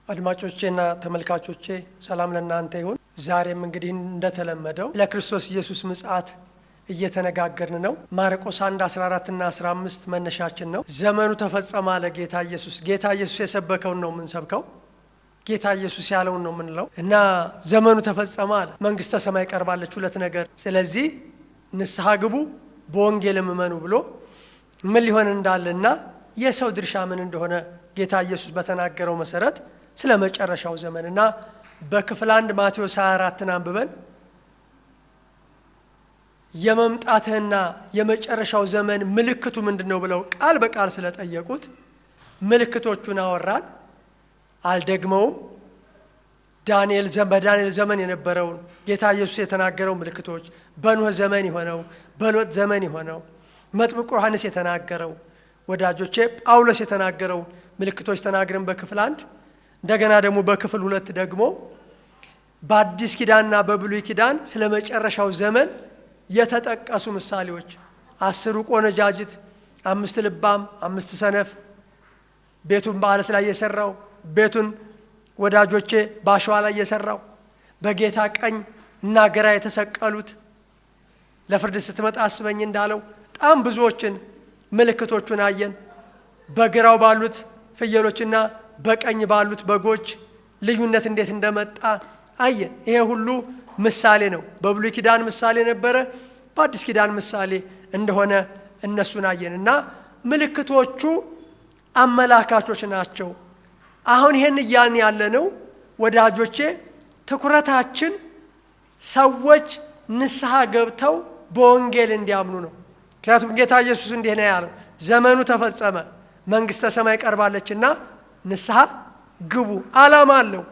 አድማጮቼና ተመልካቾቼ ሰላም ለእናንተ ይሁን። ዛሬም እንግዲህ እንደተለመደው ለክርስቶስ ኢየሱስ ምጽአት እየተነጋገርን ነው። ማርቆስ 1:14 እና 15 መነሻችን ነው። ዘመኑ ተፈጸመ አለ ጌታ ኢየሱስ። ጌታ ኢየሱስ የሰበከውን ነው የምንሰብከው። ጌታ ኢየሱስ ያለውን ነው የምንለው እና ዘመኑ ተፈጸመ አለ። መንግስተ ሰማይ ቀርባለች። ሁለት ነገር፣ ስለዚህ ንስሐ ግቡ በወንጌልም እመኑ ብሎ ምን ሊሆን እንዳለና የሰው ድርሻ ምን እንደሆነ ጌታ ኢየሱስ በተናገረው መሰረት ስለ መጨረሻው ዘመንና በክፍል 1 ማቴዎስ 24ን አንብበን የመምጣትና የመጨረሻው ዘመን ምልክቱ ምንድነው ብለው ቃል በቃል ስለጠየቁት ምልክቶቹን አወራን። አልደግመውም። በዳንኤል ዘመን የነበረውን ጌታ ኢየሱስ የተናገረው ምልክቶች፣ በኖህ ዘመን የሆነው፣ በሎጥ ዘመን የሆነው፣ መጥምቁ ዮሐንስ የተናገረው፣ ወዳጆቼ ጳውሎስ የተናገረው ምልክቶች ተናግረን በክፍል 1 እንደገና ደግሞ በክፍል 2 ደግሞ በአዲስ ኪዳንና በብሉይ ኪዳን ስለ መጨረሻው ዘመን የተጠቀሱ ምሳሌዎች 10 ቆነጃጅት፣ 5 ልባም፣ 5 ሰነፍ፣ ቤቱን በአለት ላይ የሰራው፣ ቤቱን ወዳጆቼ ባሸዋ ላይ የሰራው፣ በጌታ ቀኝ እና ግራ የተሰቀሉት፣ ለፍርድ ስትመጣ አስበኝ እንዳለው በጣም ብዙዎችን ምልክቶቹን አየን። በግራው ባሉት ፍየሎችና በቀኝ ባሉት በጎች ልዩነት እንዴት እንደመጣ አየን። ይሄ ሁሉ ምሳሌ ነው። በብሉይ ኪዳን ምሳሌ ነበረ፣ በአዲስ ኪዳን ምሳሌ እንደሆነ እነሱን አየን እና ምልክቶቹ አመላካቾች ናቸው። አሁን ይሄን እያልን ያለነው ወዳጆቼ ትኩረታችን ሰዎች ንስሐ ገብተው በወንጌል እንዲያምኑ ነው። ምክንያቱም ጌታ ኢየሱስ እንዲህ ነው ያለው፣ ዘመኑ ተፈጸመ መንግስተ ሰማይ ቀርባለችና ንስሐ ግቡ። ዓላማ አለው።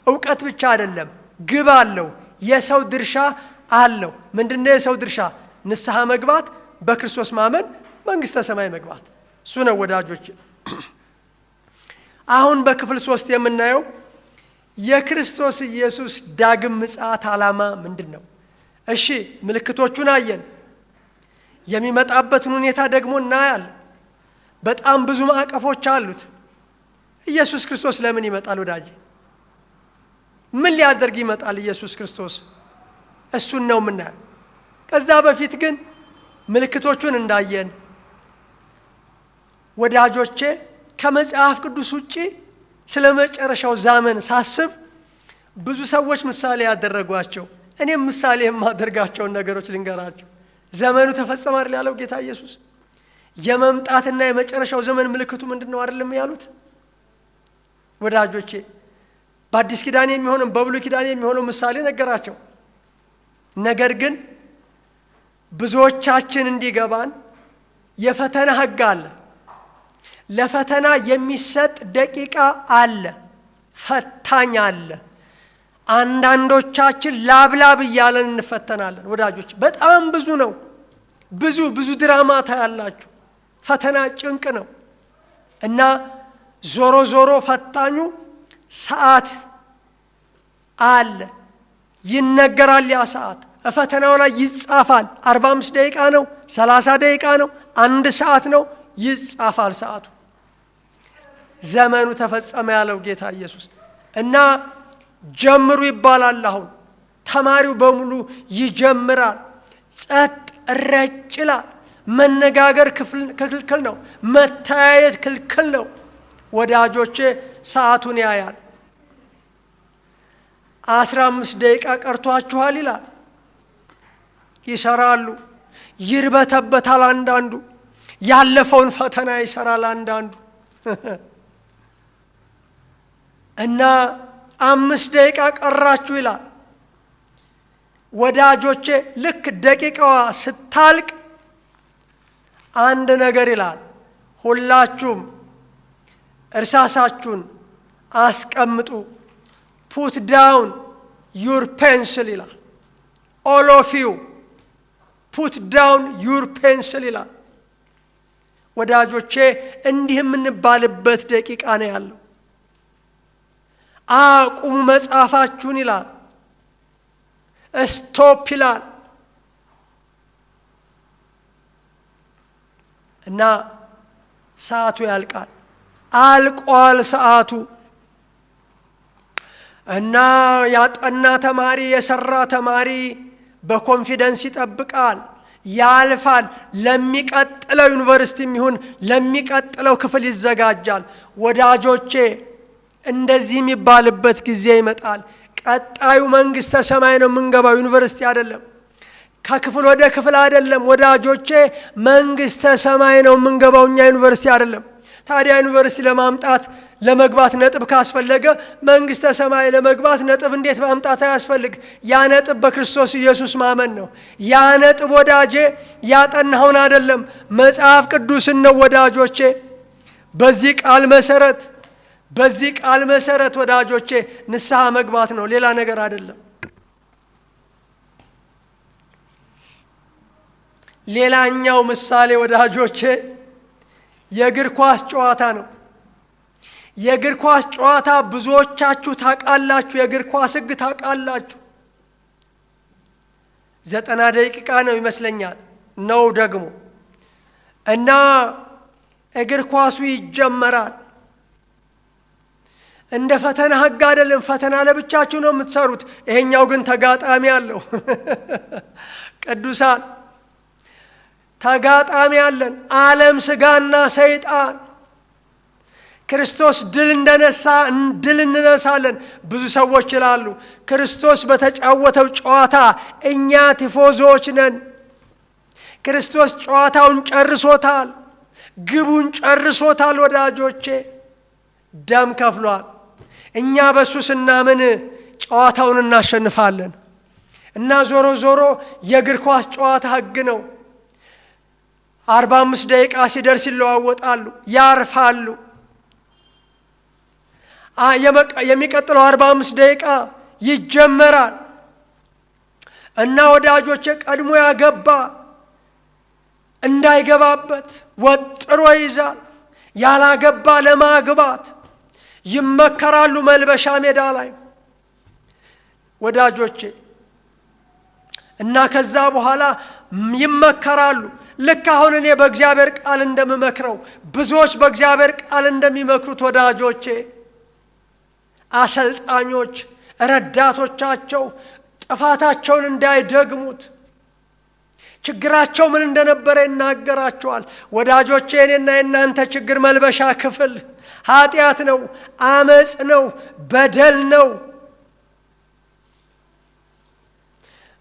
ዕውቀት ብቻ አይደለም፣ ግብ አለው። የሰው ድርሻ አለው። ምንድነው የሰው ድርሻ? ንስሐ መግባት፣ በክርስቶስ ማመን፣ መንግስተ ሰማይ መግባት። እሱ ነው ወዳጆች። አሁን በክፍል 3 የምናየው የክርስቶስ ኢየሱስ ዳግም ምጽአት ዓላማ ምንድነው? እሺ ምልክቶቹን አየን። የሚመጣበትን ሁኔታ ደግሞ እናያለን። በጣም ብዙ ማዕቀፎች አሉት። ኢየሱስ ክርስቶስ ለምን ይመጣል ወዳጅ? ምን ሊያደርግ ይመጣል ኢየሱስ ክርስቶስ? እሱን ነው የምናየው። ከዛ በፊት ግን ምልክቶቹን እንዳየን ወዳጆቼ ከመጽሐፍ ቅዱስ ውጪ ስለ መጨረሻው ዘመን ሳስብ ብዙ ሰዎች ምሳሌ ያደረጓቸው፣ እኔም ምሳሌ የማደርጋቸውን ነገሮች ልንገራቸው። ዘመኑ ተፈጸመ አይደል ያለው ጌታ ኢየሱስ? የመምጣትና የመጨረሻው ዘመን ምልክቱ ምንድነው አይደለም ያሉት ወዳጆቼ? በአዲስ ኪዳን የሚሆነው በብሉይ ኪዳን የሚሆነው ምሳሌ ነገራቸው። ነገር ግን ብዙዎቻችን እንዲገባን የፈተና ሕግ አለ። ለፈተና የሚሰጥ ደቂቃ አለ። ፈታኝ አለ። አንዳንዶቻችን ላብላብ እያለን እንፈተናለን ወዳጆች። በጣም ብዙ ነው። ብዙ ድራማ ታያላችሁ። ፈተና ጭንቅ ነው እና ዞሮ ፈታኙ ሰዓት አለ፣ ይነገራል። ያ ሰዓት ፈተናው ላይ ይጻፋል። 45 ደቂቃ ነው፣ 30 ደቂቃ ነው፣ 1 ሰዓት ነው፣ ይጻፋል ሰዓቱ። ዘመኑ ተፈጸመ ያለው ጌታ ኢየሱስ እና ጀምሩ ይባላል። አሁን ተማሪው በሙሉ ይጀምራል። ጸጥ ረጭ ይላል። መነጋገር ክልክል ነው። መተያየት ክልክል ነው ወዳጆቼ። ሰዓቱን ያያል። 15 ደቂቃ ቀርቷችኋል ይላል። ይሰራሉ። ይርበተበታል አንዳንዱ። ያለፈውን ፈተና ይሰራል አንዳንዱ እና 5 ደቂቃ ቀራችሁ ይላል ወዳጆቼ። ልክ ደቂቃዋ ስታልቅ አንድ ነገር ይላል፣ ሁላችሁም እርሳሳችሁን አስቀምጡ፣ ፑት ዳውን ዩር ፔንስል ይላል። ኦል ኦፍ ዩ ፑት ዳውን ዩር ፔንስል ይላል ወዳጆቼ። እንዲህ የምንባልበት ደቂቃ ነው ያለው። አቁሙ መጽሐፋችሁን ይላል። ስቶፕ ይላል እና ሰዓቱ ያልቃል። አልቋል ሰዓቱ። እና ያጠና ተማሪ የሰራ ተማሪ በኮንፊደንስ ይጠብቃል፣ ያልፋል። ለሚቀጥለው ዩኒቨርሲቲም ይሁን ለሚቀጥለው ክፍል ይዘጋጃል። ወዳጆቼ እንደዚህ የሚባልበት ጊዜ ይመጣል። ቀጣዩ መንግሥተ ሰማይ ነው የምንገባው፣ ዩኒቨርሲቲ አይደለም። ከክፍል ወደ ክፍል አይደለም ወዳጆቼ፣ መንግሥተ ሰማይ ነው የምንገባው እኛ፣ ዩኒቨርሲቲ አይደለም። ታዲያ ዩኒቨርሲቲ ለመግባት ነጥብ ካስፈለገ መንግሥተ ሰማይ ለመግባት ነጥብ እንዴት ማምጣት አያስፈልግ? ያ ነጥብ በክርስቶስ ኢየሱስ ማመን ነው። ያ ነጥብ ወዳጄ ያጠናኸውን አይደለም፣ መጽሐፍ ቅዱስን ነው ወዳጆቼ። በዚህ ቃል መሰረት ወዳጆቼ ንስሐ መግባት ነው፣ ሌላ ነገር አይደለም። ሌላኛው ምሳሌ ወዳጆቼ የእግር ኳስ ጨዋታ ነው። የእግር ኳስ ጨዋታ ብዙዎቻችሁ ታውቃላችሁ። የእግር ኳስ ሕግ ታውቃላችሁ። 90 ደቂቃ ነው ይመስለኛል ነው ደግሞ እና እግር ኳሱ ይጀመራል። እንደ ፈተና ሕግ አይደለም። ፈተና ለብቻችሁ ነው የምትሰሩት። ይሄኛው ግን ተጋጣሚ አለው። ቅዱሳን ተጋጣሚ አለን። ዓለም፣ ሥጋና ሰይጣን። ክርስቶስ ድል እንደነሳ ድል እንነሳለን። ብዙ ሰዎች ይላሉ ክርስቶስ በተጫወተው ጨዋታ እኛ ቲፎዞች ነን። ክርስቶስ ጨዋታውን ጨርሶታል፣ ግቡን ጨርሶታል። ወዳጆቼ ደም ከፍሏል። እኛ በሱ ስናምን ጨዋታውን እናሸንፋለን። እና ዞሮ ዞሮ የእግር ኳስ ጨዋታ ሕግ ነው። 45 ደቂቃ ሲደርስ ይለዋወጣሉ፣ ያርፋሉ። የሚቀጥለው 45 ደቂቃ ይጀመራል። እና ወዳጆቼ ቀድሞ ያገባ እንዳይገባበት ወጥሮ ይዛል። ያላገባ ለማግባት ይመከራሉ መልበሻ ሜዳ ላይ ወዳጆቼ። እና ከዛ በኋላ ይመከራሉ። ልክ አሁን እኔ በእግዚአብሔር ቃል እንደምመክረው ብዙዎች በእግዚአብሔር ቃል እንደሚመክሩት ወዳጆቼ አሰልጣኞች ረዳቶቻቸው ጥፋታቸውን እንዳይደግሙት ችግራቸው ምን እንደነበረ ይናገራቸዋል። ወዳጆቼ እኔና የእናንተ ችግር መልበሻ ክፍል ኃጢአት ነው፣ አመጽ ነው፣ በደል ነው።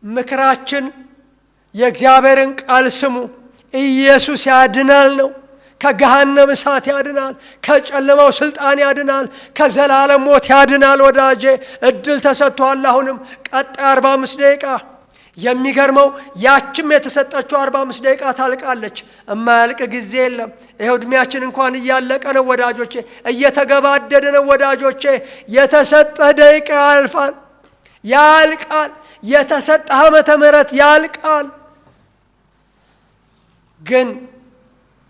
ምክራችን የእግዚአብሔርን ቃል ስሙ። ኢየሱስ ያድናል ነው። ከገሃነም እሳት ያድናል፣ ከጨለማው ስልጣን ያድናል፣ ከዘላለም ሞት ያድናል። ወዳጄ እድል ተሰጥቷል። አሁንም ቀጣይ 45 ደቂቃ የሚገርመው ያችም የተሰጠችው 45 ደቂቃ ታልቃለች። እማያልቅ ጊዜ የለም። ይኸው ዕድሜያችን እንኳን እያለቀ ነው ወዳጆቼ፣ እየተገባደደ ነው ወዳጆቼ። የተሰጠ ደቂቃ ያልፋል፣ ያልቃል። የተሰጠ ዓመተ ምሕረት ያልቃል። ግን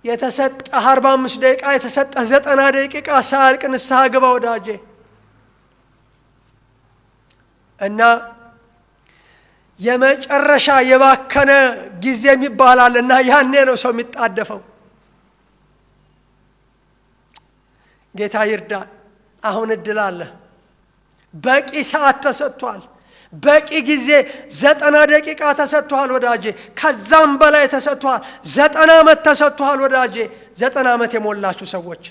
የተሰጠ 45 ደቂቃ የተሰጠ 90 ደቂቃ ሳያልቅ ንስሐ ግባ ወዳጄ። እና የመጨረሻ የባከነ ጊዜ የሚባላል እና ያኔ ነው ሰው የሚጣደፈው። ጌታ ይርዳል። አሁን እድል አለ። በቂ ሰዓት ተሰጥቷል። በቂ ጊዜ 90 ደቂቃ ተሰጥቷል ወዳጄ። ከዛም በላይ ተሰጥቷል። 90 ዓመት ተሰጥቷል ወዳጄ። 90 ዓመት የሞላችሁ ሰዎች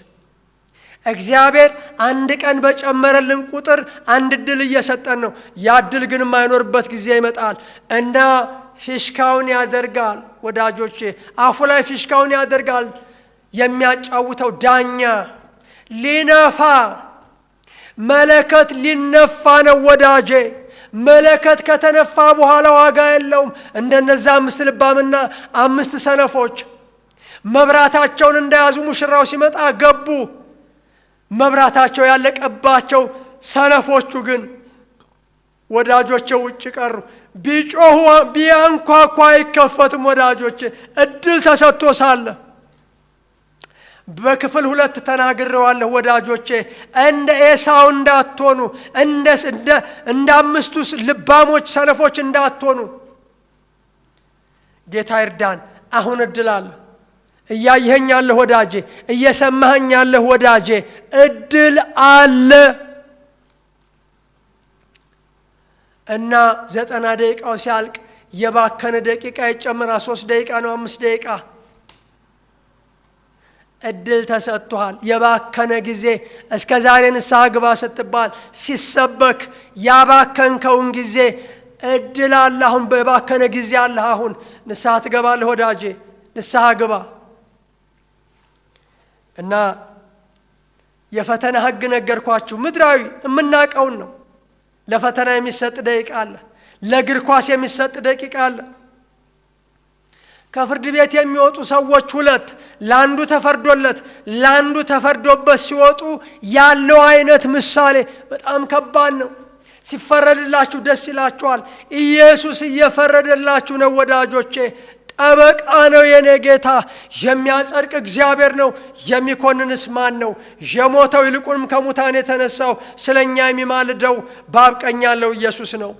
እግዚአብሔር አንድ ቀን በጨመረልን ቁጥር አንድ እድል እየሰጠን ነው። ያ እድል ግን የማይኖርበት ጊዜ ይመጣል እና ፊሽካውን ያደርጋል ወዳጆቼ። አፉ ላይ ፊሽካውን ያደርጋል። የሚያጫውተው ዳኛ ሊነፋ መለከት ሊነፋ ነው ወዳጄ። መለከት ከተነፋ በኋላ ዋጋ የለውም። እንደነዛ 5 ልባምና 5 ሰነፎች መብራታቸውን እንደያዙ ሙሽራው ሲመጣ ገቡ። መብራታቸው ያለቀባቸው ሰነፎቹ ግን ወዳጆቼ ውጭ ቀሩ። ቢጮሁ ቢያንኳኳ አይከፈትም ወዳጆቼ። እድል ተሰጥቶ ሳለ በክፍል 2 ተናግሬዋለሁ ወዳጆቼ። እንደ ኤሳው እንዳትሆኑ፣ እንደ 5ቱ ልባሞች ሰነፎች እንዳትሆኑ ጌታ ይርዳን። አሁን እድል አለ። እያየኸኝ ያለህ ወዳጄ፣ እየሰማኸኝ ያለህ ወዳጄ፣ እድል አለ። እና 90 ደቂቃው ሲያልቅ የባከነ ደቂቃ ይጨምራል። 3 ደቂቃ ነው፣ 5 ደቂቃ እድል ተሰጥቷል። የባከነ ጊዜ እስከ ዛሬ ንስሐ ግባ ስትባል ሲሰበክ ያባከንከውን ጊዜ እድል አለ። አሁን በባከነ ጊዜ አለ። አሁን ንስሐ ትገባለህ ወዳጄ፣ ንስሐ ግባ። እና የፈተና ሕግ ነገርኳችሁ። ምድራዊ የምናውቀውን ነው። ለፈተና የሚሰጥ ደቂቃ አለ። ለእግር ኳስ የሚሰጥ ደቂቃ አለ። ከፍርድ ቤት የሚወጡ ሰዎች 2፣ ለአንዱ ተፈርዶለት ለአንዱ ተፈርዶበት ሲወጡ ያለው አይነት ምሳሌ በጣም ከባድ ነው። ሲፈረድላችሁ ደስ ይላችኋል። ኢየሱስ እየፈረደላችሁ ነው ወዳጆቼ። ጠበቃ ነው የኔ ጌታ። የሚያጸድቅ እግዚአብሔር ነው። የሚኮንንስ ማን ነው? የሞተው ይልቁንም ከሙታን የተነሳው ስለኛ የሚማልደው በአብ ቀኝ ያለው ኢየሱስ ነው።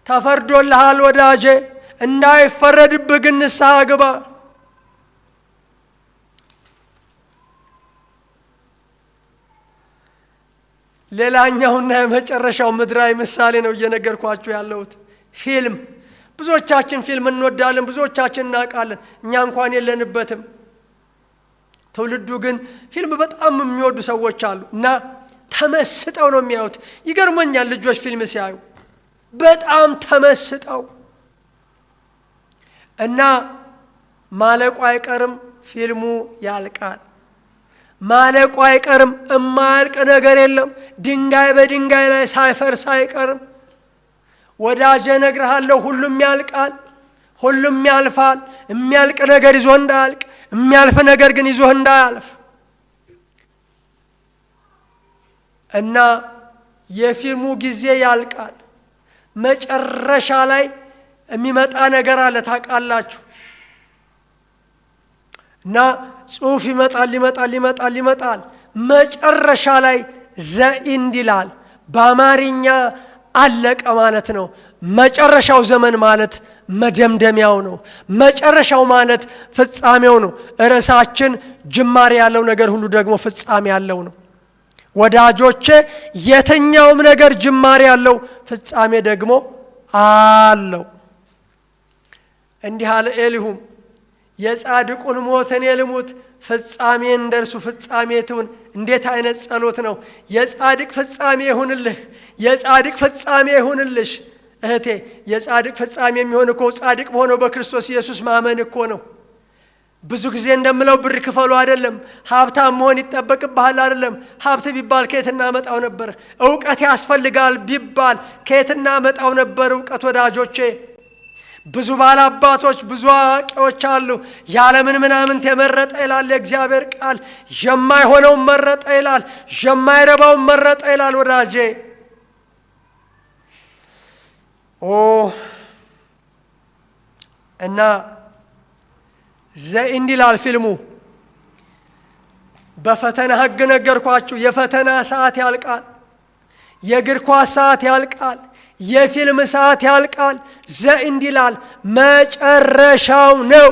ተፈርዶልሃል ወዳጄ፣ እንዳይፈረድብህ ግን ንስሐ ግባ። ሌላኛውና የመጨረሻው ምድራዊ ምሳሌ ነው እየነገርኳችሁ ያለሁት። ፊልም። ብዙዎቻችን ፊልም እንወዳለን፣ ብዙዎቻችን እናውቃለን። እኛ እንኳን የለንበትም። ትውልዱ ግን ፊልም በጣም የሚወዱ ሰዎች አሉ እና ተመስጠው ነው የሚያዩት። ይገርመኛል ልጆች ፊልም ሲያዩ በጣም ተመስጠው እና ማለቁ አይቀርም፣ ፊልሙ ያልቃል። ማለቁ አይቀርም፣ እማያልቅ ነገር የለም። ድንጋይ በድንጋይ ላይ ሳይፈርስ አይቀርም። ወዳጄ እነግርሃለሁ፣ ሁሉም ያልቃል፣ ሁሉም ያልፋል። የሚያልቅ ነገር ይዞ እንዳያልቅ፣ የሚያልፍ ነገር ግን ይዞ እንዳያልፍ እና የፊልሙ ጊዜ ያልቃል። መጨረሻ ላይ የሚመጣ ነገር አለ ታውቃላችሁ። እና ጽሑፍ ይመጣል ይመጣል ይመጣል ይመጣል። መጨረሻ ላይ ዘኢንድ ይላል። በአማርኛ አለቀ ማለት ነው። መጨረሻው ዘመን ማለት መደምደሚያው ነው። መጨረሻው ማለት ፍጻሜው ነው። ርዕሳችን ጅማሬ ያለው ነገር ሁሉ ደግሞ ፍጻሜ ያለው ነው። ወዳጆቼ የትኛውም ነገር ጅማሬ ያለው ፍጻሜ ደግሞ አለው። እንዲህ አለ ኤሊሁም፣ የጻድቁን ሞት እኔ ልሙት፣ ፍጻሜ እንደርሱ ፍጻሜ ትሁን። እንዴት አይነት ጸሎት ነው! የጻድቅ ፍጻሜ ይሁንልህ፣ የጻድቅ ፍጻሜ ይሁንልሽ እህቴ። የጻድቅ ፍጻሜ የሚሆን እኮ ጻድቅ በሆነው በክርስቶስ ኢየሱስ ማመን እኮ ነው። ብዙ ጊዜ እንደምለው ብር ክፈሉ አይደለም፣ ሀብታም መሆን ይጠበቅብሃል አይደለም። ሀብት ቢባል ከየት እናመጣው ነበር? እውቀት ያስፈልጋል ቢባል ከየት እናመጣው ነበር? እውቀት ወዳጆቼ፣ ብዙ ባላባቶች ብዙ አዋቂዎች አሉ። ያለምን ምናምንት የመረጠ ይላል የእግዚአብሔር ቃል። የማይሆነውን መረጠ ይላል፣ የማይረባውን መረጠ ይላል ወዳጄ። እና ዘኢንድ ይላል ፊልሙ። በፈተና ሕግ ነገርኳችሁ። የፈተና ሰዓት ያልቃል፣ የእግር ኳስ ሰዓት ያልቃል፣ የፊልም ሰዓት ያልቃል። ዘኢንድ ይላል። መጨረሻው ነው።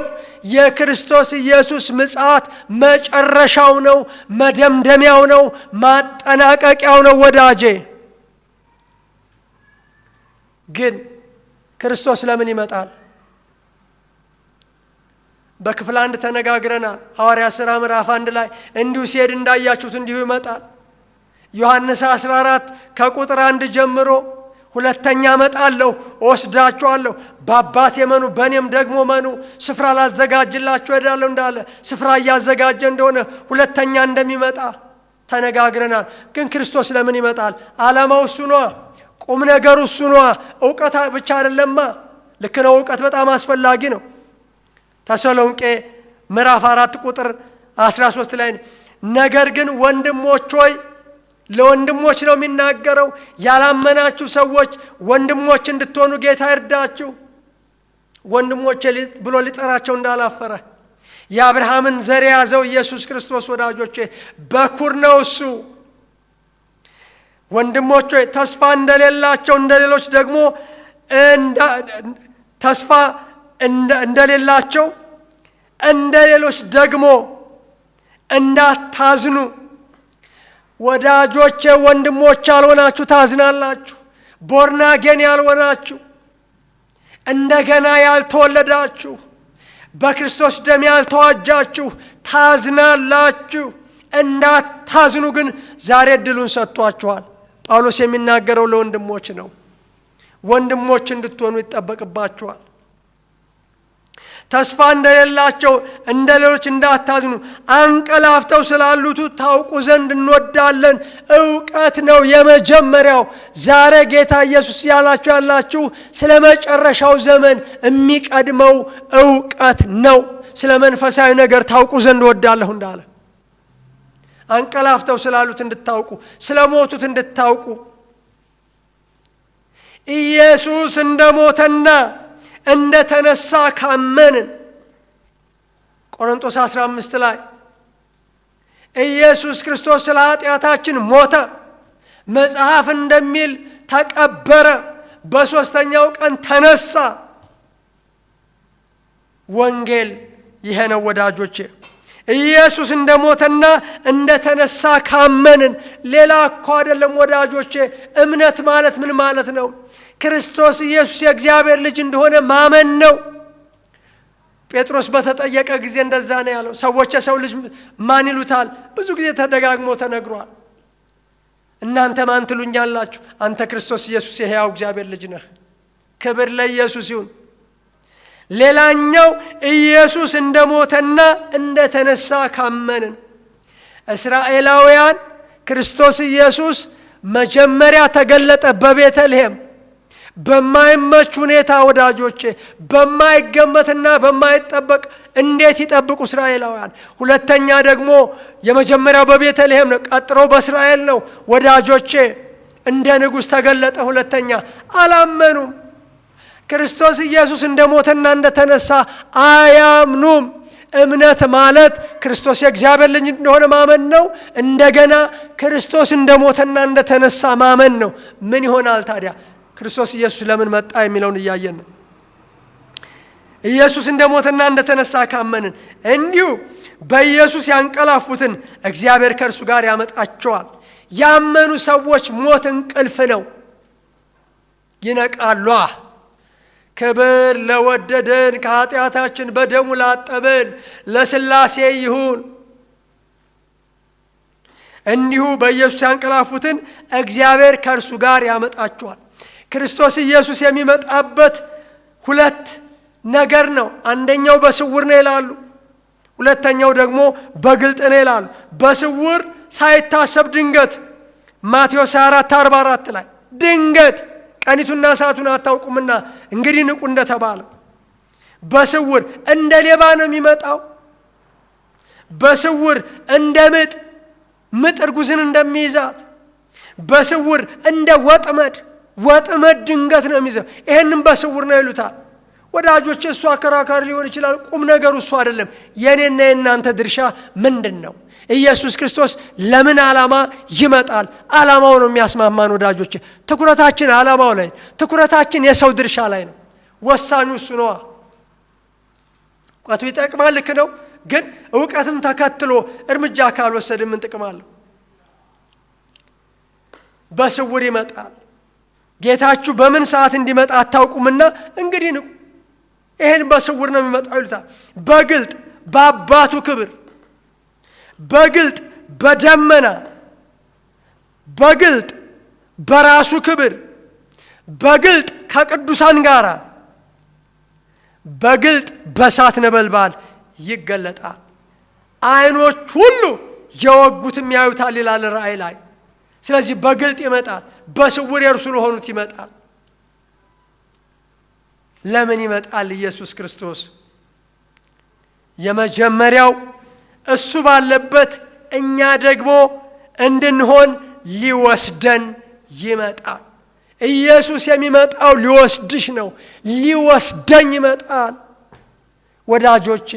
የክርስቶስ ኢየሱስ ምጽአት መጨረሻው ነው፣ መደምደሚያው ነው፣ ማጠናቀቂያው ነው ወዳጄ። ግን ክርስቶስ ለምን ይመጣል? በክፍል 1 ተነጋግረናል። ሐዋርያት ሥራ ምዕራፍ 1 ላይ እንዲሁ ሲሄድ እንዳያችሁት እንዲሁ ይመጣል። ዮሐንስ 14 ከቁጥር 1 ጀምሮ ሁለተኛ እመጣለሁ፣ እወስዳችኋለሁ፣ በአባቴ መኑ፣ በእኔም ደግሞ መኑ፣ ስፍራ ላዘጋጅላችሁ እሄዳለሁ እንዳለ ስፍራ እያዘጋጀ እንደሆነ ሁለተኛ እንደሚመጣ ተነጋግረናል። ግን ክርስቶስ ለምን ይመጣል? ዓላማው እሱ ነዋ። ቁም ነገሩ እሱ ነዋ። እውቀት ብቻ አይደለማ። ልክ ነው፣ እውቀት በጣም አስፈላጊ ነው። ተሰሎንቄ ምዕራፍ 4 ቁጥር 13 ላይ ነገር ግን ወንድሞች ሆይ፣ ለወንድሞች ነው የሚናገረው፣ ያላመናችሁ ሰዎች ወንድሞች እንድትሆኑ ጌታ ይርዳችሁ። ወንድሞች ብሎ ሊጠራቸው እንዳላፈረ የአብርሃምን ዘር የያዘው ኢየሱስ ክርስቶስ ወዳጆቼ በኩር ነው እሱ። ወንድሞች ሆይ ተስፋ እንደሌላቸው እንደሌሎች ደግሞ ተስፋ እንደሌላቸው እንደሌሎች ደግሞ እንዳታዝኑ ወዳጆቼ ወንድሞች ያልሆናችሁ ታዝናላችሁ። ቦርናጌን ያልሆናችሁ፣ እንደገና ያልተወለዳችሁ፣ በክርስቶስ ደም ያልተዋጃችሁ ታዝናላችሁ። እንዳታዝኑ ግን ዛሬ እድሉን ሰጥቷችኋል። ጳውሎስ የሚናገረው ለወንድሞች ነው። ወንድሞች እንድትሆኑ ይጠበቅባችኋል። ተስፋ እንደሌላቸው እንደ ሌሎች እንዳታዝኑ፣ አንቀላፍተው ስላሉት ታውቁ ዘንድ እንወዳለን። ዕውቀት ነው የመጀመሪያው። ዛሬ ጌታ ኢየሱስ ያላችሁ ስለ መጨረሻው ዘመን የሚቀድመው ዕውቀት ነው። ስለ መንፈሳዊ ነገር ታውቁ ዘንድ እወዳለሁ እንዳለ አንቀላፍተው ስላሉት እንድታውቁ፣ ስለ ሞቱት እንድታውቁ፣ ኢየሱስ እንደሞተና እንደተነሳ ካመንን ቆሮንቶስ 15 ላይ ኢየሱስ ክርስቶስ ስለ ኃጢአታችን ሞተ፣ መጽሐፍ እንደሚል ተቀበረ፣ በሦስተኛው ቀን ተነሳ። ወንጌል ይሄ ነው ወዳጆቼ። ኢየሱስ እንደሞተና እንደተነሳ ካመንን ሌላ እኮ አይደለም ወዳጆቼ። እምነት ማለት ምን ማለት ነው? ክርስቶስ ኢየሱስ የእግዚአብሔር ልጅ እንደሆነ ማመን ነው። ጴጥሮስ በተጠየቀ ጊዜ እንደዛ ነው ያለው። ሰዎች የሰው ልጅ ማን ይሉታል? ብዙ ጊዜ ተደጋግሞ ተነግሯል። እናንተ ማን ትሉኛላችሁ? አንተ ክርስቶስ ኢየሱስ የሕያው እግዚአብሔር ልጅ ነህ። ክብር ለኢየሱስ ይሁን። ሌላኛው ኢየሱስ እንደሞተና እንደተነሳ ካመንን እስራኤላውያን ክርስቶስ ኢየሱስ መጀመሪያ ተገለጠ በቤተልሔም በማይመች ሁኔታ ወዳጆቼ፣ በማይገመትና በማይጠበቅ እንዴት ይጠብቁ እስራኤላውያን። ሁለተኛ ደግሞ የመጀመሪያው በቤተልሔም ነው፣ ቀጥሮ በእስራኤል ነው ወዳጆቼ። እንደ ንጉሥ ተገለጠ። ሁለተኛ አላመኑም። ክርስቶስ ኢየሱስ እንደሞተና እንደተነሳ አያምኑም። እምነት ማለት ክርስቶስ የእግዚአብሔር ልጅ እንደሆነ ማመን ነው። እንደገና ክርስቶስ እንደሞተና እንደተነሳ ማመን ነው። ምን ይሆናል ታዲያ? ክርስቶስ ኢየሱስ ለምን መጣ የሚለውን እያየን ነው። ኢየሱስ እንደሞተና እንደተነሳ ካመንን እንዲሁ በኢየሱስ ያንቀላፉትን እግዚአብሔር ከእርሱ ጋር ያመጣቸዋል። ያመኑ ሰዎች ሞት እንቅልፍ ነው፣ ይነቃሉ። ክብር ለወደደን ከኃጢአታችን በደሙ ላጠበን ለሥላሴ ይሁን። እንዲሁ በኢየሱስ ያንቀላፉትን እግዚአብሔር ከእርሱ ጋር ያመጣቸዋል። ክርስቶስ ኢየሱስ የሚመጣበት ሁለት ነገር ነው። አንደኛው በስውር ነው ይላሉ፣ ሁለተኛው ደግሞ በግልጥ ነው ይላሉ። በስውር ሳይታሰብ ድንገት ማቴዎስ 24:44 ላይ ድንገት ቀኒቱና ሰዓቱን አታውቁምና እንግዲህ ንቁ እንደተባለ በስውር እንደ ሌባ ነው የሚመጣው። በስውር እንደ ምጥ እርጉዝን እንደሚይዛት በስውር እንደ ወጥመድ ድንገት ነው የሚይዘው። ይሄንን በስውር ነው ይሉታል ወዳጆች። እሱ አከራካሪ ሊሆን ይችላል። ቁም ነገሩ እሱ አይደለም። የኔና የእናንተ ድርሻ ምንድን ነው? ኢየሱስ ክርስቶስ ለምን ዓላማ ይመጣል? ዓላማው ነው የሚያስማማን ወዳጆች። ትኩረታችን ዓላማው ላይ፣ ትኩረታችን የሰው ድርሻ ላይ ነው። ወሳኙ እሱ ነዋ። እውቀቱ ይጠቅማል፣ ልክ ነው። ግን እውቀትም ተከትሎ እርምጃ ካልወሰድ ምን ጥቅም አለው? በስውር ይመጣል። ጌታችሁ በምን ሰዓት እንዲመጣ አታውቁምና እንግዲህ ንቁ። ይሄን በስውር ነው የሚመጣው ይሉታል። በግልጥ በአባቱ ክብር፣ በግልጥ በደመና፣ በግልጥ በራሱ ክብር፣ በግልጥ ከቅዱሳን ጋር፣ በግልጥ በእሳት ነበልባል ይገለጣል። ዓይኖች ሁሉ የወጉትም ያዩታል ይላል ራእይ ላይ። ስለዚህ በግልጥ ይመጣል፣ በስውር የእርሱ ለሆኑት ይመጣል። ለምን ይመጣል ኢየሱስ ክርስቶስ? የመጀመሪያው እሱ ባለበት እኛ ደግሞ እንድንሆን ሊወስደን ይመጣል። ኢየሱስ የሚመጣው ሊወስድሽ ነው፣ ሊወስደኝ ይመጣል ወዳጆቼ።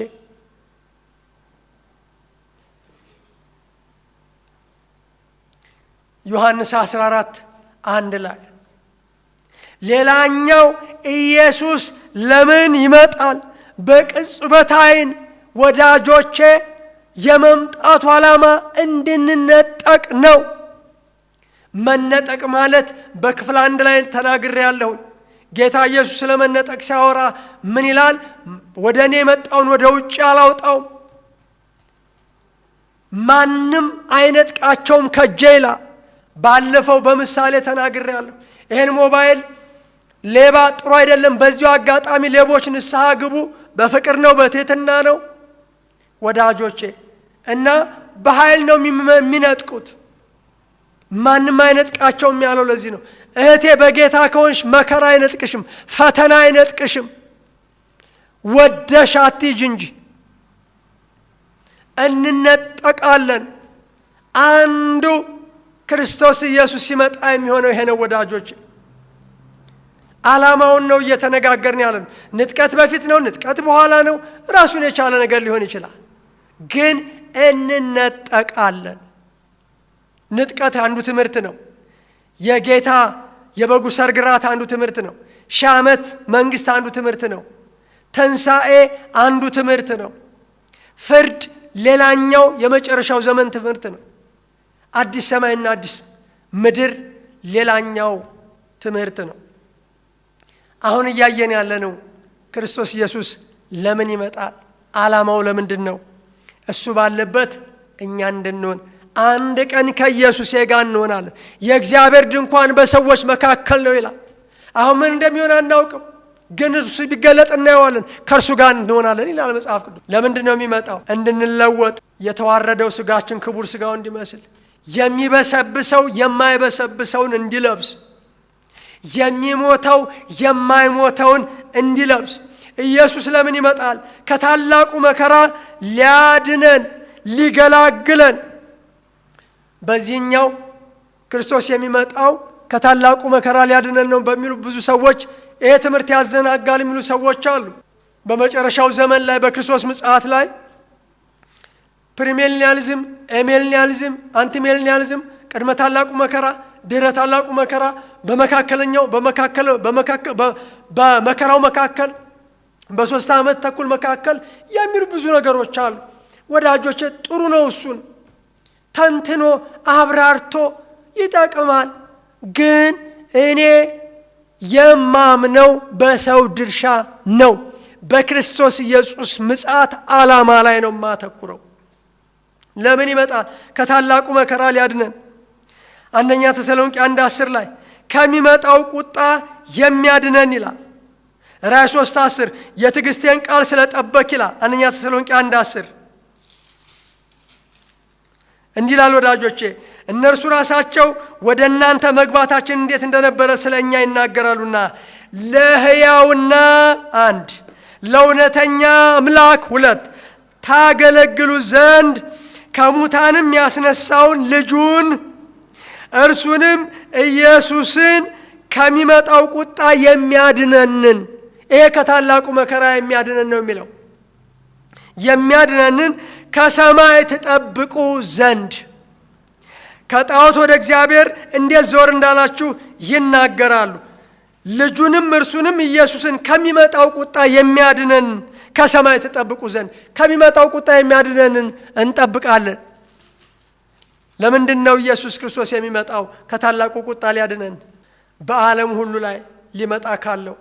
ዮሐንስ 14:1 ላይ ሌላኛው ኢየሱስ ለምን ይመጣል? በቅጽበት ዓይን ወዳጆቼ የመምጣቱ ዓላማ እንድንነጠቅ ነው። መነጠቅ ማለት በክፍል 1 ላይ ተናግሬያለሁ። ጌታ ኢየሱስ ስለመነጠቅ ሲያወራ ምን ይላል? ወደ እኔ የመጣውን ወደ ውጭ አላውጣውም፣ ማንም አይነጥቃቸውም ከእጄ ይላል። ባለፈው በምሳሌ ተናግሬያለሁ። ይሄን ሞባይል ሌባ ጥሩ አይደለም። በዚሁ አጋጣሚ ሌቦች ንስሐ ግቡ። በፍቅር ነው፣ በትህትና ነው ወዳጆቼ። እና በኃይል ነው የሚነጥቁት። ማንም አይነጥቃቸውም ያለው ለዚህ ነው። እህቴ በጌታ ከሆንሽ መከራ አይነጥቅሽም፣ ፈተና አይነጥቅሽም። ወደሽ አትሂጂ እንጂ እንነጠቃለን። አንዱ ክርስቶስ ኢየሱስ ሲመጣ የሚሆነው ይሄ ነው ወዳጆች። ዓላማውን ነው እየተነጋገርን ያለን። ንጥቀት በፊት ነው፣ ንጥቀት በኋላ ነው፣ ራሱን የቻለ ነገር ሊሆን ይችላል። ግን እንነጠቃለን። ንጥቀት አንዱ ትምህርት ነው። የጌታ የበጉ ሰርግ ራት አንዱ ትምህርት ነው። ሺህ ዓመት መንግስት አንዱ ትምህርት ነው። ትንሣኤ አንዱ ትምህርት ነው። ፍርድ ሌላኛው የመጨረሻው ዘመን ትምህርት ነው። አዲስ ሰማይና አዲስ ምድር ሌላኛው ትምህርት ነው። አሁን እያየን ያለነው ክርስቶስ ኢየሱስ ለምን ይመጣል? ዓላማው ለምንድን ነው? እሱ ባለበት እኛ እንድንሆን አንድ ቀን ከኢየሱስ ጋር እንሆናለን። የእግዚአብሔር ድንኳን በሰዎች መካከል ነው ይላል። አሁን ምን እንደሚሆን አናውቅም፣ ግን እርሱ ቢገለጥ እናየዋለን፣ ከእርሱ ጋር እንሆናለን ይላል መጽሐፍ ቅዱስ። ለምንድን ነው የሚመጣው? እንድንለወጥ፣ የተዋረደው ስጋችን ክቡር ስጋው እንዲመስል፣ የሚበሰብሰው የማይበሰብሰውን እንዲለብስ፣ የሚሞተው የማይሞተውን እንዲለብስ። ኢየሱስ ለምን ይመጣል? ከታላቁ መከራ ሊያድነን፣ ሊገላግለን። በዚህኛው ክርስቶስ የሚመጣው ከታላቁ መከራ ሊያድነን ነው በሚሉ ብዙ ሰዎች ይሄ ትምህርት ያዘናጋል የሚሉ ሰዎች አሉ። በመጨረሻው ዘመን ላይ በክርስቶስ ምጽአት ላይ ፕሪሚሊኒያሊዝም፣ ኤሚሊኒያሊዝም፣ አንቲሚሊኒያሊዝም፣ ቅድመ ታላቁ መከራ፣ ድህረ ታላቁ መከራ፣ በመካከለኛው በመከራው መካከል፣ በ3 ዓመት ተኩል መካከል የሚሉ ብዙ ነገሮች አሉ። ወዳጆቼ ጥሩ ነው፣ እሱን ተንትኖ አብራርቶ ይጠቅማል። ግን እኔ የማምነው በሰው ድርሻ ነው። በክርስቶስ ኢየሱስ ምጽአት ዓላማ ላይ ነው ማተኩረው። ለምን ይመጣል? ከታላቁ መከራ ሊያድነን። አንደኛ ተሰሎንቄ 1:10 ላይ ከሚመጣው ቁጣ የሚያድነን ይላል። ራእይ 3:10 የትዕግስቴን ቃል ስለጠበቅ ይላል። አንደኛ ተሰሎንቄ 1:10 እንዲህ ይላል ወዳጆቼ፣ እነርሱ ራሳቸው ወደ እናንተ መግባታችን እንዴት እንደነበረ ስለ እኛ ይናገራሉና ለሕያውና 1 ለእውነተኛ አምላክ 2 ታገለግሉ ዘንድ ከሙታንም ያስነሳውን ልጁን እርሱንም ኢየሱስን ከሚመጣው ቁጣ የሚያድነንን። ይሄ ከታላቁ መከራ የሚያድነን ነው የሚለው። የሚያድነንን ከሰማይ ትጠብቁ ዘንድ ከጣዖት ወደ እግዚአብሔር እንዴት ዞር እንዳላችሁ ይናገራሉ። ልጁንም እርሱንም ኢየሱስን ከሚመጣው ቁጣ የሚያድነን ከሰማይ ትጠብቁ ዘንድ። ከሚመጣው ቁጣ የሚያድነንን እንጠብቃለን። ለምንድን ነው ኢየሱስ ክርስቶስ የሚመጣው? ከታላቁ ቁጣ ሊያድነን፣ በዓለም ሁሉ ላይ ሊመጣ ካለው።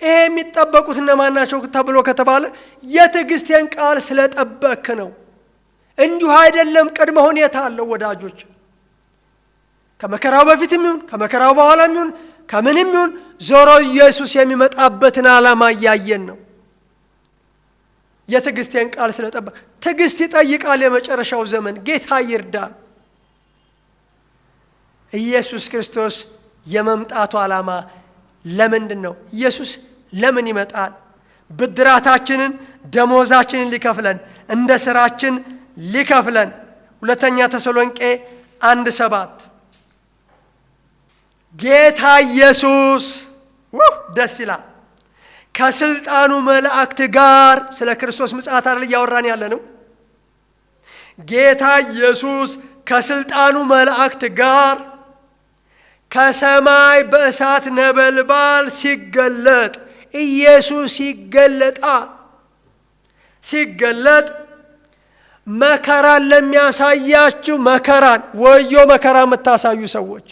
ይሄ የሚጠበቁት እነማን ናቸው ተብሎ ከተባለ የትዕግስቴን ቃል ስለጠበክ ነው። እንዲሁ አይደለም፣ ቅድመ ሁኔታ አለው ወዳጆች። ከመከራው በፊትም ይሁን ከመከራው በኋላም ይሁን ከምንም ይሁን ዞሮ ኢየሱስ የሚመጣበትን ዓላማ እያየን ነው። የትዕግስቴን ቃል ስለጠበቅ። ትዕግስት ይጠይቃል የመጨረሻው ዘመን። ጌታ ይርዳል። ኢየሱስ ክርስቶስ የመምጣቱ ዓላማ ለምንድን ነው? ኢየሱስ ለምን ይመጣል? ብድራታችንን ደሞዛችንን ሊከፍለን፣ እንደ ሥራችን ሊከፍለን። ሁለተኛ ተሰሎንቄ 1:7 ጌታ ኢየሱስ ደስ ይላል ከስልጣኑ መላእክት ጋር። ስለ ክርስቶስ ምጽአት አይደል እያወራን ያለ ነው። ጌታ ኢየሱስ ከስልጣኑ መላእክት ጋር ከሰማይ በእሳት ነበልባል ሲገለጥ፣ ኢየሱስ ይገለጣል። ሲገለጥ መከራን ለሚያሳያችሁ መከራን ወዮ መከራ የምታሳዩ ሰዎች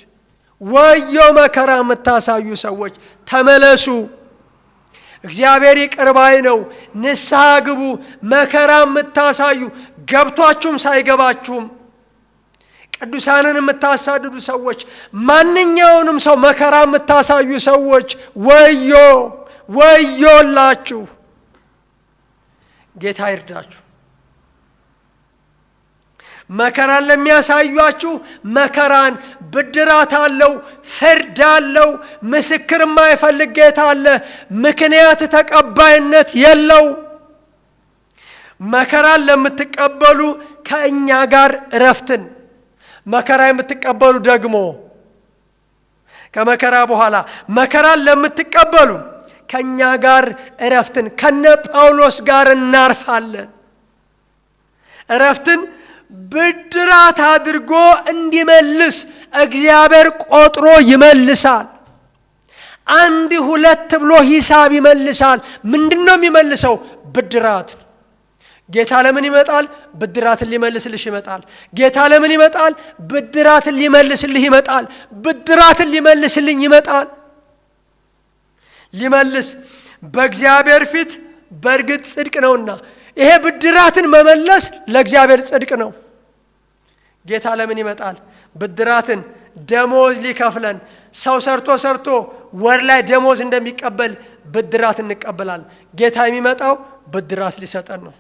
ወዮ መከራ የምታሳዩ ሰዎች ተመለሱ። እግዚአብሔር ይቅር ባይ ነው። ንስሐ ግቡ። መከራ የምታሳዩ ገብቷችሁም ሳይገባችሁም ቅዱሳንን የምታሳድዱ ሰዎች፣ ማንኛውንም ሰው መከራ የምታሳዩ ሰዎች ወዮ ወዮላችሁ። ጌታ ይርዳችሁ። መከራን ለሚያሳዩአችሁ መከራን ብድራት አለው፣ ፍርድ አለው። ምስክር የማይፈልግ ጌታ አለ። ምክንያት ተቀባይነት የለው። መከራን ለምትቀበሉ ከእኛ ጋር እረፍትን፣ መከራ የምትቀበሉ ደግሞ ከመከራ በኋላ መከራን ለምትቀበሉ ከእኛ ጋር እረፍትን ከነ ጳውሎስ ጋር እናርፋለን። እረፍትን ብድራት አድርጎ እንዲመልስ እግዚአብሔር ቆጥሮ ይመልሳል። አንድ ሁለት ብሎ ሂሳብ ይመልሳል። ምንድነው የሚመልሰው? ብድራት። ጌታ ለምን ይመጣል? ብድራትን ሊመልስልሽ ይመጣል። ጌታ ለምን ይመጣል? ብድራትን ሊመልስልህ ይመጣል። ብድራትን ሊመልስልኝ ይመጣል። ሊመልስ በእግዚአብሔር ፊት በእርግጥ ጽድቅ ነውና ይሄ ብድራትን መመለስ ለእግዚአብሔር ጽድቅ ነው። ጌታ ለምን ይመጣል? ብድራትን ደሞዝ ሊከፍለን። ሰው ሰርቶ ወር ላይ ደሞዝ እንደሚቀበል ብድራት እንቀበላል። ጌታ የሚመጣው ብድራት ሊሰጠን ነው።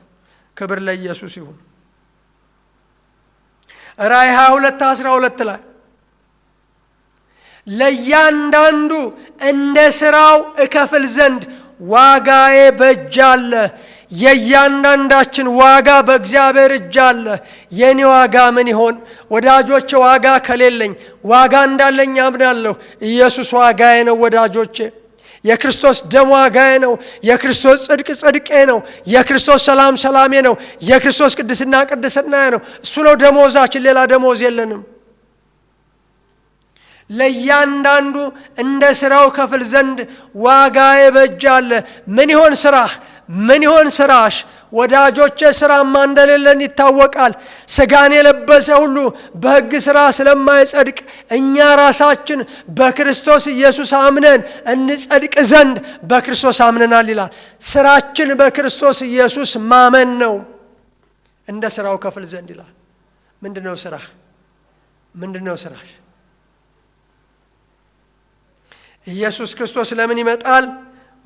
ክብር ለኢየሱስ ይሁን። ራእይ 22:12 ላይ ለእያንዳንዱ እንደ ሥራው እከፍል ዘንድ ዋጋዬ በእጄ አለ። የእያንዳንዳችን ዋጋ በእግዚአብሔር እጅ አለ። የኔ ዋጋ ምን ይሆን? ወዳጆቼ ዋጋ ከሌለኝ ዋጋ እንዳለኝ አምናለሁ። ኢየሱስ ዋጋዬ ነው ወዳጆቼ። የክርስቶስ ደም ዋጋዬ ነው። የክርስቶስ ጽድቅ ጽድቄ ነው። የክርስቶስ ሰላም ሰላሜ ነው። የክርስቶስ ቅድስና ቅድስናዬ ነው። እሱ ነው ደሞዛችን። ሌላ ደሞዝ የለንም። ለእያንዳንዱ እንደ ሥራው ከፍል ዘንድ ዋጋዬ በእጄ አለ። ምን ይሆን ስራህ? ምን ይሆን ስራሽ? ወዳጆቼ ስራማ እንደሌለን ይታወቃል። ስጋን የለበሰ ሁሉ በሕግ ስራ ስለማይጸድቅ እኛ ራሳችን በክርስቶስ ኢየሱስ አምነን እንጸድቅ ዘንድ በክርስቶስ አምነናል ይላል። ስራችን በክርስቶስ ኢየሱስ ማመን ነው። እንደ ስራው ከፍል ዘንድ ይላል። ምንድነው ስራህ? ምንድነው ስራሽ? ኢየሱስ ክርስቶስ ለምን ይመጣል?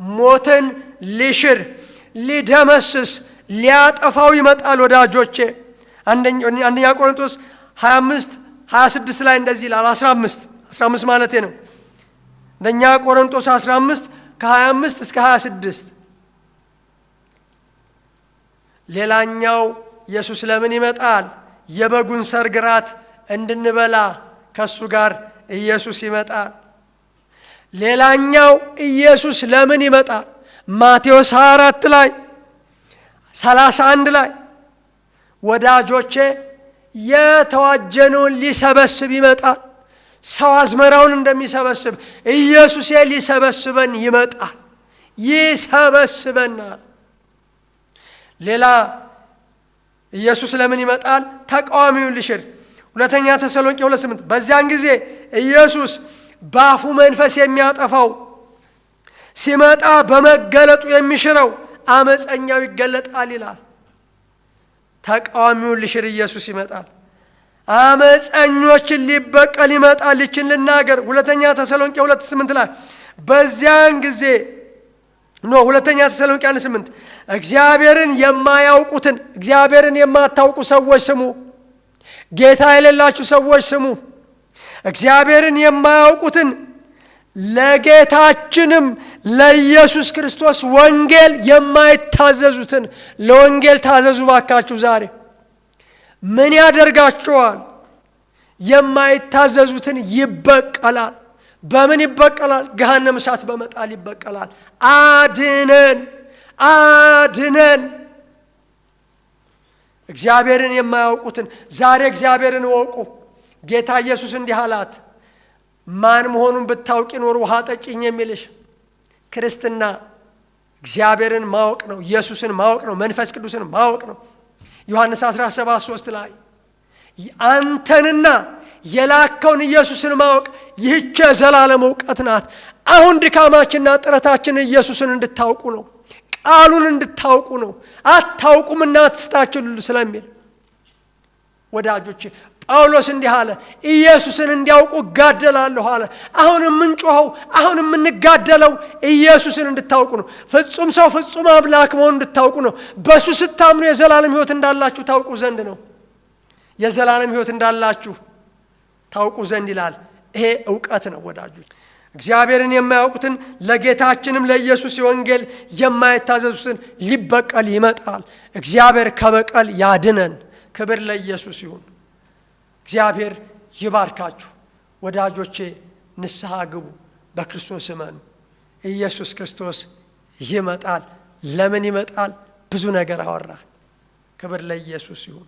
ሞትን ሊሽር ሊደመስስ ሊያጠፋው ይመጣል ወዳጆቼ። አንደኛ ቆሮንቶስ 25:26 ላይ እንደዚህ ይላል። 15 ማለቴ ነው። አንደኛ ቆሮንቶስ 15:25 እስከ 26። ሌላኛው ኢየሱስ ለምን ይመጣል? የበጉን ሰርግ ራት እንድንበላ ከሱ ጋር ኢየሱስ ይመጣል። ሌላኛው ኢየሱስ ለምን ይመጣል? ማቴዎስ 24 ላይ 31 ላይ ወዳጆቼ የተዋጀነውን ሊሰበስብ ይመጣል። ሰው አዝመራውን እንደሚሰበስብ ኢየሱስ ሊሰበስበን ይመጣል። ይሰበስበናል። ሌላ ኢየሱስ ለምን ይመጣል? ተቃዋሚውን ሊሽር። ሁለተኛ ተሰሎንቄ 2:8 በዚያን ጊዜ ኢየሱስ በአፉ መንፈስ የሚያጠፋው ሲመጣ በመገለጡ የሚሽረው አመፀኛው ይገለጣል ይላል። ተቃዋሚውን ሊሽር ኢየሱስ ይመጣል። አመፀኞችን ሊበቀል ይመጣል። ይችን ልናገር። ሁለተኛ ተሰሎንቄ 2:8 ላይ በዚያን ጊዜ ሁለተኛ ተሰሎንቄ 1:8 እግዚአብሔርን የማያውቁትን እግዚአብሔርን የማታውቁ ሰዎች ስሙ። ጌታ የሌላችሁ ሰዎች ስሙ። እግዚአብሔርን የማያውቁትን ለጌታችንም ለኢየሱስ ክርስቶስ ወንጌል የማይታዘዙትን ለወንጌል ታዘዙ ባካችሁ። ዛሬ ምን ያደርጋቸዋል? የማይታዘዙትን ይበቀላል። በምን ይበቀላል? ገሃነመ እሳት በመጣል ይበቀላል። አድነን አድነን። እግዚአብሔርን የማያውቁትን ዛሬ እግዚአብሔርን ወቁ። ጌታ ኢየሱስ እንዲህ አላት፣ ማን መሆኑን ብታውቂ ኖር ውሃ ጠጭኝ የሚልሽ። ክርስትና እግዚአብሔርን ማወቅ ነው። ኢየሱስን ማወቅ ነው። መንፈስ ቅዱስን ማወቅ ነው። ዮሐንስ 17:3 ላይ አንተንና የላከውን ኢየሱስን ማወቅ ይህች የዘላለም እውቀት ናት። አሁን ድካማችንና ጥረታችን ኢየሱስን እንድታውቁ ነው፣ ቃሉን እንድታውቁ ነው። አታውቁምና ትስታችሁ ስለሚል ወዳጆቼ ጳውሎስ እንዲህ አለ፣ ኢየሱስን እንዲያውቁ እጋደላለሁ አለ። አሁን የምንጮኸው አሁን የምንጋደለው ኢየሱስን እንድታውቁ ነው። ፍጹም ሰው ፍጹም አምላክ መሆኑን እንድታውቁ ነው። በሱ ስታምኑ የዘላለም ሕይወት እንዳላችሁ ታውቁ ዘንድ ነው። የዘላለም ሕይወት እንዳላችሁ ታውቁ ዘንድ ይላል። ይሄ እውቀት ነው ወዳጆች። እግዚአብሔርን የማያውቁትን ለጌታችንም ለኢየሱስ ወንጌል የማይታዘዙትን ሊበቀል ይመጣል። እግዚአብሔር ከበቀል ያድነን። ክብር ለኢየሱስ ይሁን። እግዚአብሔር ይባርካችሁ ወዳጆቼ። ንስሐ ግቡ፣ በክርስቶስ እመኑ። ኢየሱስ ክርስቶስ ይመጣል። ለምን ይመጣል? ብዙ ነገር አወራ። ክብር ለኢየሱስ ይሁን።